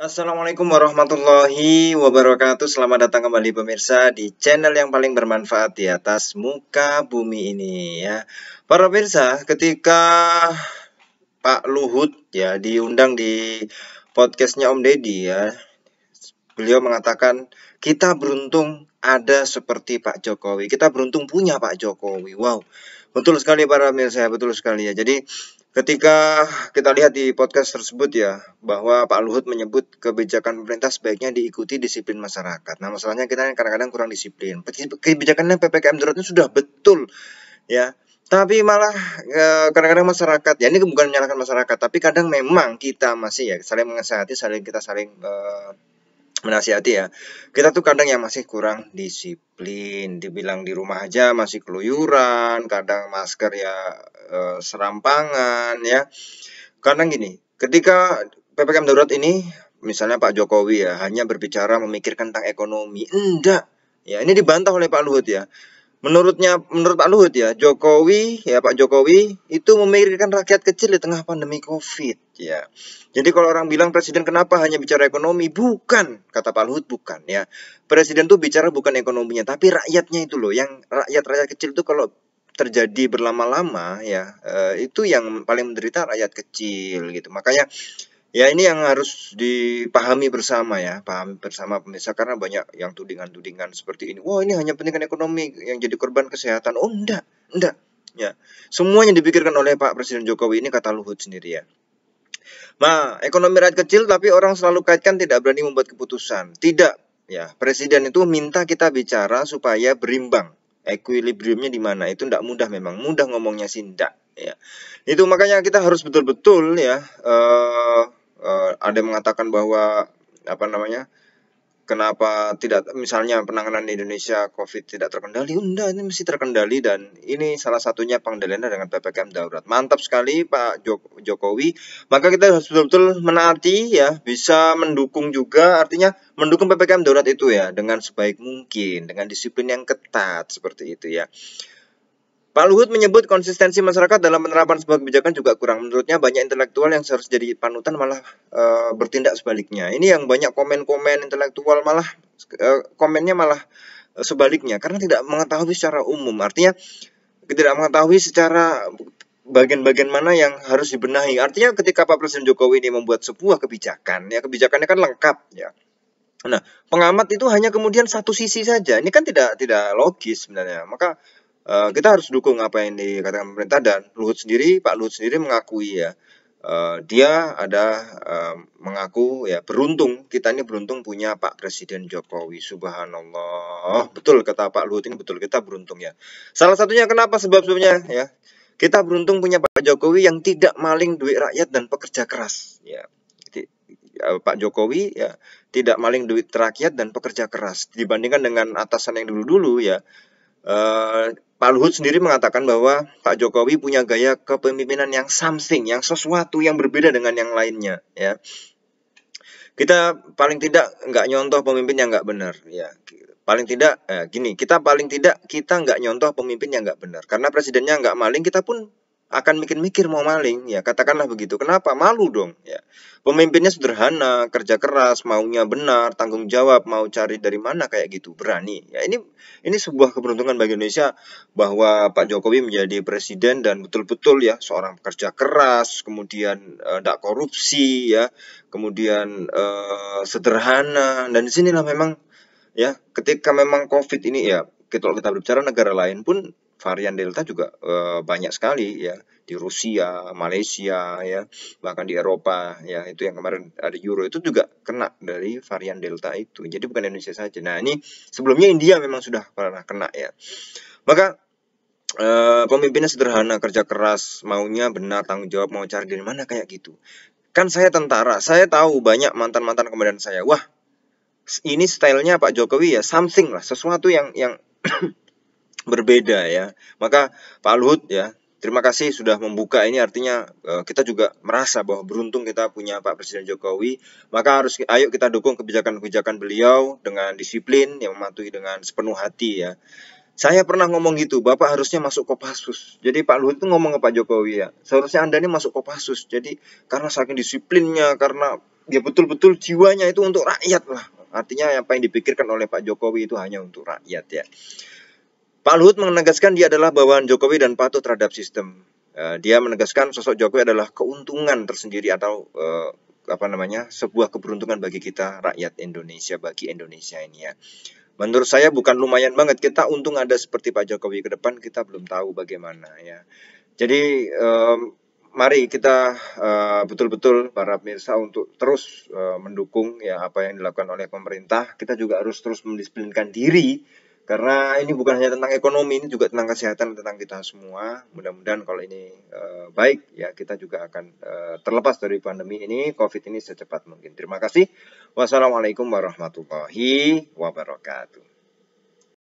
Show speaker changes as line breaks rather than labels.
Assalamualaikum warahmatullahi wabarakatuh. Selamat datang kembali pemirsa di channel yang paling bermanfaat di atas muka bumi ini ya. Para pemirsa, ketika Pak Luhut ya diundang di podcastnya Om Deddy ya, beliau mengatakan kita beruntung ada seperti Pak Jokowi. Kita beruntung punya Pak Jokowi. Wow, betul sekali para pemirsa, betul sekali ya. Jadi ketika kita lihat di podcast tersebut ya, bahwa Pak Luhut menyebut kebijakan pemerintah sebaiknya diikuti disiplin masyarakat. Nah, masalahnya kita kadang-kadang kurang disiplin. Kebijakannya PPKM darurat itu sudah betul ya. Tapi malah kadang-kadang masyarakat, ya ini bukan menyalahkan masyarakat, tapi kadang memang kita masih ya saling menasihati, saling menasihati ya. Kita tuh kadang yang masih kurang disiplin, dibilang di rumah aja masih keluyuran, kadang masker ya serampangan ya. Kadang gini, ketika PPKM darurat ini misalnya Pak Jokowi ya hanya berbicara memikirkan tentang ekonomi, enggak. Ya, ini dibantah oleh Pak Luhut ya. Menurut Pak Luhut ya, Pak Jokowi itu memikirkan rakyat kecil di tengah pandemi COVID ya. Jadi kalau orang bilang presiden kenapa hanya bicara ekonomi, bukan, kata Pak Luhut bukan ya. Presiden tuh bicara bukan ekonominya, tapi rakyatnya itu loh, yang rakyat kecil itu kalau terjadi berlama-lama ya, itu yang paling menderita rakyat kecil gitu. Makanya ya ini yang harus dipahami bersama ya, pahami bersama pemirsa, karena banyak yang tudingan-tudingan seperti ini. Wah, ini hanya pentingan ekonomi yang jadi korban kesehatan. Oh, enggak. Ya, semuanya dipikirkan oleh Pak Presiden Jokowi ini, kata Luhut sendiri ya. Nah, ekonomi rakyat kecil tapi orang selalu kaitkan tidak berani membuat keputusan. Tidak, ya. Presiden itu minta kita bicara supaya berimbang. Equilibriumnya di mana? Itu tidak mudah memang. Mudah ngomongnya sih enggak, ya. Itu makanya kita harus betul-betul ya ada yang mengatakan bahwa apa namanya, kenapa tidak misalnya penanganan di Indonesia COVID tidak terkendali? Enggak, ini mesti terkendali dan ini salah satunya pengendaliannya dengan PPKM darurat. Mantap sekali Pak Jokowi. Maka kita harus betul-betul menaati ya, bisa mendukung juga, artinya mendukung PPKM darurat itu ya dengan sebaik mungkin, dengan disiplin yang ketat seperti itu ya. Pak Luhut menyebut konsistensi masyarakat dalam penerapan sebuah kebijakan juga kurang. Menurutnya banyak intelektual yang seharusnya jadi panutan malah bertindak sebaliknya. Ini yang banyak komen-komen intelektual malah komennya malah sebaliknya karena tidak mengetahui secara umum. Artinya tidak mengetahui secara bagian-bagian mana yang harus dibenahi. Artinya ketika Pak Presiden Jokowi ini membuat sebuah kebijakan, ya kebijakannya kan lengkap ya. Nah, pengamat itu hanya kemudian satu sisi saja. Ini kan tidak logis sebenarnya. Maka kita harus dukung apa yang dikatakan pemerintah, dan Pak Luhut sendiri mengakui ya, dia ada mengaku ya beruntung, kita ini beruntung punya Pak Presiden Jokowi. Subhanallah, betul kata Pak Luhut, ini betul kita beruntung ya. Salah satunya kenapa, sebabnya ya, kita beruntung punya Pak Jokowi yang tidak maling duit rakyat dan pekerja keras ya. Pak Jokowi ya tidak maling duit rakyat dan pekerja keras dibandingkan dengan atasan yang dulu-dulu ya. Pak Luhut sendiri mengatakan bahwa Pak Jokowi punya gaya kepemimpinan yang something, yang sesuatu yang berbeda dengan yang lainnya ya. Kita paling tidak nggak nyontoh pemimpin yang nggak benar ya. Paling tidak gini, kita nggak nyontoh pemimpin yang nggak benar, karena presidennya nggak maling, kita pun akan mikir-mikir mau maling ya, katakanlah begitu. Kenapa? Malu dong ya. Pemimpinnya sederhana, kerja keras, maunya benar, tanggung jawab, mau cari dari mana kayak gitu, berani ya. Ini sebuah keberuntungan bagi Indonesia bahwa Pak Jokowi menjadi presiden dan betul-betul ya seorang pekerja keras, kemudian tidak korupsi ya, kemudian sederhana. Dan disinilah memang ya, ketika memang COVID ini ya, kalau kita berbicara negara lain pun varian Delta juga banyak sekali ya, di Rusia, Malaysia ya, bahkan di Eropa ya, itu yang kemarin ada Euro itu juga kena dari varian Delta itu. Jadi bukan Indonesia saja. Nah, ini sebelumnya India memang sudah pernah kena ya. Maka pemimpinnya sederhana, kerja keras, maunya benar, tanggung jawab, mau cari dari mana kayak gitu. Kan saya tentara, saya tahu banyak mantan-mantan komandan saya. Wah, ini stylenya Pak Jokowi ya something lah, sesuatu yang berbeda ya. Maka Pak Luhut ya, terima kasih sudah membuka ini, artinya kita juga merasa bahwa beruntung kita punya Pak Presiden Jokowi. Maka ayo kita dukung kebijakan-kebijakan beliau dengan disiplin yang mematuhi dengan sepenuh hati ya. Saya pernah ngomong gitu, Bapak harusnya masuk Kopassus. Jadi Pak Luhut itu ngomong ke Pak Jokowi ya, seharusnya Anda ini masuk Kopassus. Jadi karena saking disiplinnya, karena dia betul-betul jiwanya itu untuk rakyat lah. Artinya apa yang dipikirkan oleh Pak Jokowi itu hanya untuk rakyat ya. Pak Luhut menegaskan dia adalah bawaan Jokowi dan patuh terhadap sistem. Dia menegaskan sosok Jokowi adalah keuntungan tersendiri atau sebuah keberuntungan bagi kita rakyat Indonesia, bagi Indonesia ini ya. Menurut saya bukan lumayan banget, kita untung ada seperti Pak Jokowi, ke depan kita belum tahu bagaimana ya. Jadi mari kita betul-betul para pemirsa untuk terus mendukung ya apa yang dilakukan oleh pemerintah. Kita juga harus terus mendisiplinkan diri karena ini bukan hanya tentang ekonomi, ini juga tentang kesehatan, tentang kita semua. Mudah-mudahan kalau ini baik ya, kita juga akan terlepas dari pandemi ini, COVID ini secepat mungkin. Terima kasih. Wassalamualaikum warahmatullahi wabarakatuh.